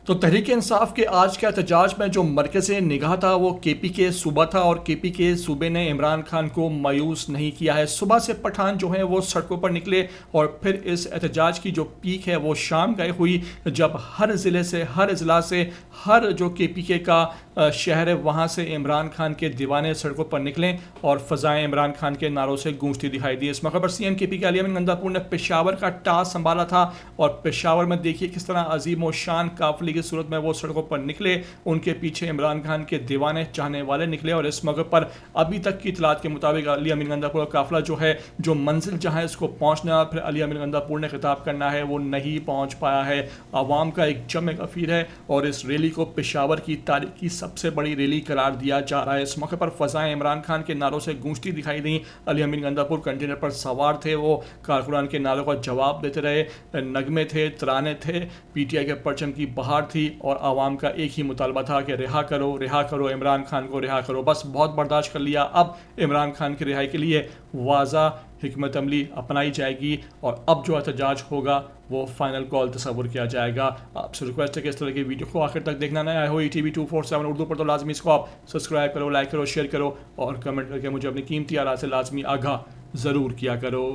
तो तहरीक इंसाफ के आज के एहतजाज में जो मरकज़ निगाह था वो केपी के सूबा था और केपी के सूबे ने इमरान खान को मायूस नहीं किया है। सुबह से पठान जो है वो सड़कों पर निकले और फिर इस एहतजाज की जो पीक है वो शाम गए हुई, जब हर ज़िले से, हर अजला से, हर जो केपी के का शहर है वहाँ से इमरान खान के दीवाने सड़कों पर निकलें और फ़ज़ाएँ इमरान खान के नारों से गूंजती दिखाई दी। इस मौके पर सीएम केपी के आलिया अमीन गंदापुर ने पेशावर का टास संभाला था और पेशावर में देखिए किस तरह अजीम व शान काफिले की सूरत में वो सड़कों पर निकले, उनके पीछे इमरान खान के दीवाने चाहने वाले निकले। और इस मौके पर अभी तक की इतलात के मुताबिक आलिया अमीन गंदापुर का काफिला जो है, जो मंजिल जहाँ इसको पहुँचना फिर आलिया अमीन गंदापुर ने खिताब करना है, वो नहीं पहुँच पाया है। आवाम का एक जम गफीर है और इस रैली को पेशावर की तारीख की सबसे बड़ी रैली करार दिया जा रहा है। इस मौके पर फ़ज़ाएँ इमरान खान के नारों से गूंजती दिखाई दी। आलिया अमीन गंदापुर कंटेनर पर सवार थे, वो कारकुनान के नारों का जवाब देते रहे, नगमे थे, तराने थे, पीटीआई के परचम की बहार थी और आवाम का एक ही मुतालबा था कि रिहा करो इमरान खान को, रिहा करो। बस बहुत बर्दाश्त कर लिया, अब इमरान खान की रिहाई के लिए वाज़ा हिकमत अमली अपनाई जाएगी और अब जो एहतजाज होगा वो फाइनल कॉल तस्वुर किया जाएगा। आपसे रिक्वेस्ट है कि इस तरह की वीडियो को आखिर तक देखना नया हो ETV 247 उर्दू पर तो लाजमी इसको आप सब्सक्राइब करो, लाइक करो, शेयर करो और कमेंट करके मुझे अपनी कीमती आरा से लाजमी आगाह ज़रूर किया करो।